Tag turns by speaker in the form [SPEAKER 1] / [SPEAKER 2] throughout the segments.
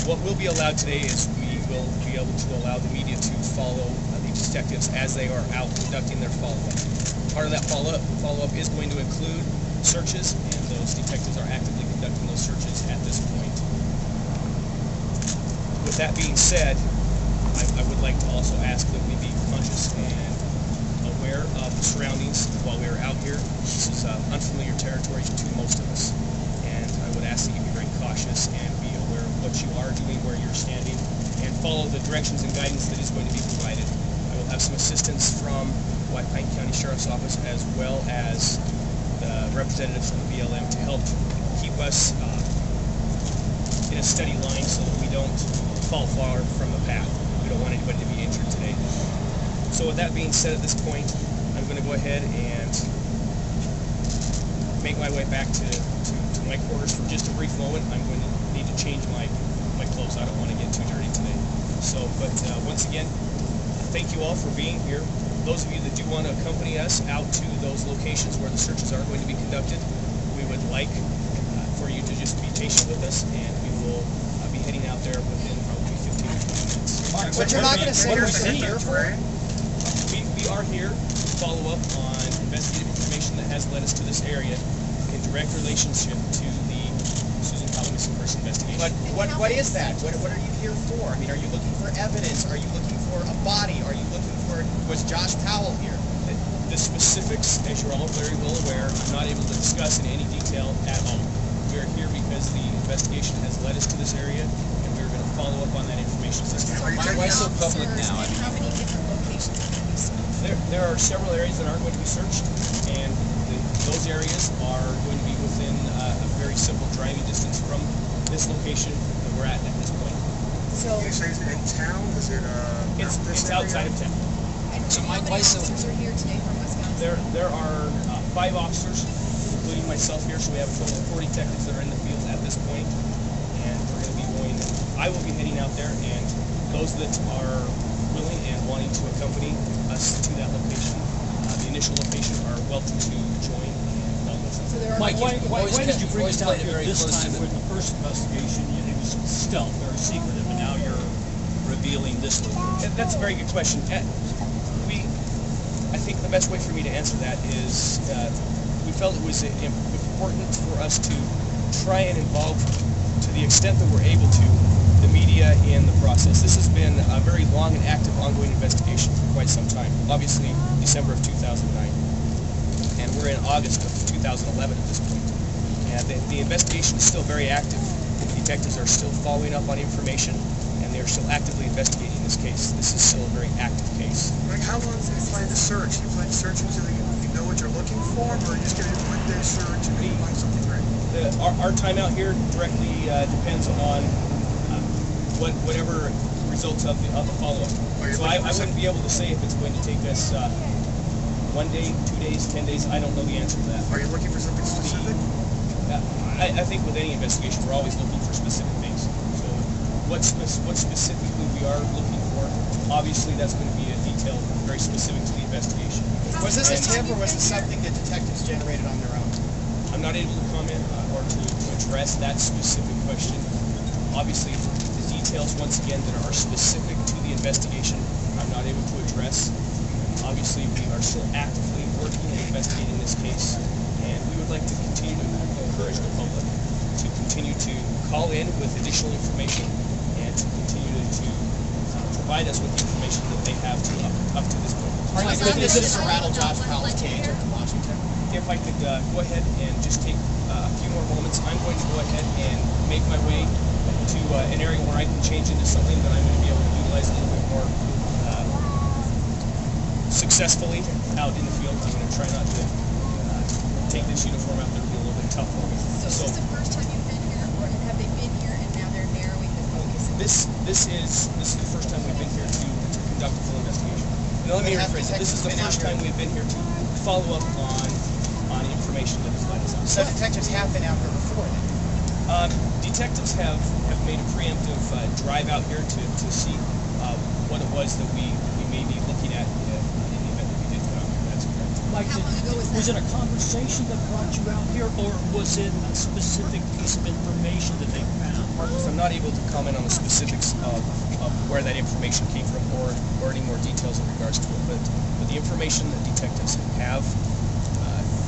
[SPEAKER 1] what will be allowed today is we will be able to allow the media to follow the detectives as they are out conducting their follow-up. Part of that follow-up is going to include searches, and those detectives are actively conducting those searches at this point. With that being said, I would like to also ask that we be conscious and aware of the surroundings while we are out here. This is unfamiliar territory to most of us, and I would ask that you be very cautious and be aware of what you are doing, where you're standing, and follow the directions and guidance that is going to be provided. I will have some assistance from White Pine County Sheriff's Office as well as the representatives from the BLM to help keep us in a steady line so that we don't fall far from the path. We don't want anybody to be injured today. So with that being said, at this point, I'm going to go ahead and make my way back to my quarters for just a brief moment. I'm going to need to change my clothes. I don't want to get too dirty today. So, but once again, thank you all for being here. Those of you that do want to accompany us out to those locations where the searches are going to be conducted, we would like for you to just be patient with us, and we will be heading out there within probably 15 to 20 minutes.
[SPEAKER 2] But you're not going to say what you're here for?
[SPEAKER 1] We are here to follow up on investigative information that has led us to this area in direct relationship to the Susan Powell missing person investigation.
[SPEAKER 2] But what is that? What are you here for? I mean, are you looking for evidence? Are you looking for a body? Are you looking for, was Josh Powell here?
[SPEAKER 1] The specifics, as you're all very well aware, I'm not able to discuss in any detail at all. We are here because the investigation has led us to this area, and we're going to follow up on that information system.
[SPEAKER 3] Why so public now? I mean,
[SPEAKER 4] how many different locations are going to be searched?
[SPEAKER 1] There are several areas that are going to be searched, and those areas are going to be within a very simple driving distance from this location that we're at this point.
[SPEAKER 4] So
[SPEAKER 5] is it in town? Is it
[SPEAKER 1] it's outside of town.
[SPEAKER 4] and
[SPEAKER 3] So
[SPEAKER 4] how
[SPEAKER 3] Mike,
[SPEAKER 4] many
[SPEAKER 3] why so-
[SPEAKER 4] officers are here today from Wisconsin?
[SPEAKER 1] There are 5 officers, including myself here, so we have a total of 4 detectives that are in the field at this point, and we're going to be going. I will be heading out there, and those that are willing and wanting to accompany us to that location, the initial location, are welcome to join and help us.
[SPEAKER 4] So there are
[SPEAKER 6] Mike, why
[SPEAKER 3] always
[SPEAKER 6] did you bring
[SPEAKER 3] always
[SPEAKER 6] us out
[SPEAKER 3] played it
[SPEAKER 6] here
[SPEAKER 3] very
[SPEAKER 6] this
[SPEAKER 3] close
[SPEAKER 6] time
[SPEAKER 3] to
[SPEAKER 6] when the first investigation it was stealth, very secretive, and now you're revealing this location?
[SPEAKER 1] That's a very good question. I think the best way for me to answer that is we felt it was important for us to try and involve, to the extent that we're able to, the media in the process. This has been a very long and active ongoing investigation for quite some time. Obviously, December of 2009. And we're in August of 2011 at this point. And the investigation is still very active. The detectives are still following up on information, and they're still actively investigating this case. This is still a very active case.
[SPEAKER 5] Like, how long do you plan to search? You plan to search until you know what you're looking for, or are you just going to do a 1-day search and then find something great?
[SPEAKER 1] Our time out here directly depends on whatever results of the follow-up. So I wouldn't be able to say if it's going to take us 1 day, 2 days, 10 days. I don't know the answer to that.
[SPEAKER 5] Are you looking for something specific?
[SPEAKER 1] I think with any investigation, we're always looking for specific things. So what specifically we are looking for, obviously that's going to be a detail very specific to the investigation.
[SPEAKER 2] Was this a tip or was it something that detectives generated on their own?
[SPEAKER 1] I'm not able to comment or to address that specific question. Obviously, the details, once again, that are specific to the investigation, I'm not able to address. Obviously, we are still actively working and investigating this case, and we would like to continue to encourage the public to continue to call in with additional information and to continue to provide us with the information that they have up to this point.
[SPEAKER 2] Are you doing this to rattle Josh Powell's cage up in Washington?
[SPEAKER 1] If I could go ahead and just take a few more moments, I'm going to go ahead and make my way to an area where I can change into something that I'm going to be able to utilize a little bit more successfully out in the field. I'm going to try not to take this uniform out there. It'll be a little bit tough for me.
[SPEAKER 4] So is this the first time you've been here, or have they been here and now they're narrowing the focus?
[SPEAKER 1] This is the first time we've been here to conduct a full investigation. Now let me rephrase it. This is the first time we've been here to follow up on information that has led us out.
[SPEAKER 2] So detectives have been out here before then?
[SPEAKER 1] Detectives have made a preemptive drive out here to see what it was that we may be looking at in the event that we did come out here. That's correct.
[SPEAKER 6] Mike,
[SPEAKER 4] How long ago was
[SPEAKER 6] it
[SPEAKER 4] that?
[SPEAKER 6] a conversation that brought you out here, or was it a specific piece of information that they found?
[SPEAKER 1] Marcus, I'm not able to comment on the specifics of where that information came from or any more details in regards to it, but the information that detectives have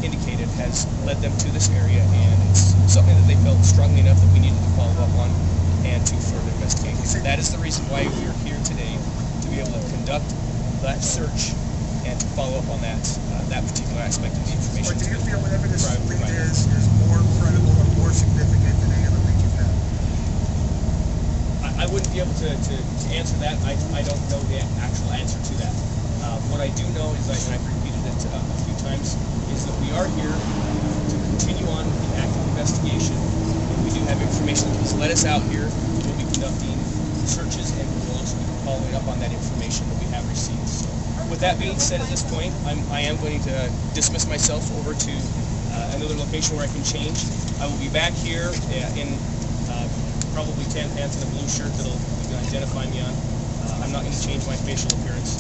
[SPEAKER 1] indicated has led them to this area, and it's something that they felt strongly enough that we needed to follow up on and to further investigate. That is the reason why we are here today, to be able to conduct that search and to follow up on that particular aspect of the information.
[SPEAKER 5] But do you feel whatever this lead is more credible or more significant than any other lead you've had?
[SPEAKER 1] I wouldn't be able to answer that. I don't know the actual answer to that. What I do know is, and I've repeated it a few times, is that we are here to continue on the active investigation, and we do have information that has led us out here. We'll be conducting searches, and we will also be following up on that information that we have received. So, with that being said, at this point, I am going to dismiss myself over to another location where I can change. I will be back here in probably tan pants and a blue shirt that'll identify me on. I'm not going to change my facial appearance,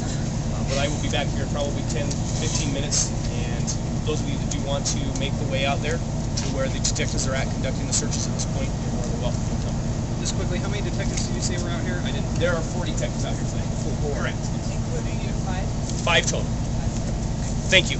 [SPEAKER 1] but I will be back here in probably 10-15 minutes, and those of you that do want to make the way out there to where the detectives are at conducting the searches at this point, you're more than welcome to come.
[SPEAKER 2] Just quickly, how many detectives did you say were out here?
[SPEAKER 1] There are 4 detectives out here today. Correct.
[SPEAKER 4] Including you, 5?
[SPEAKER 1] 5 total. Thank you.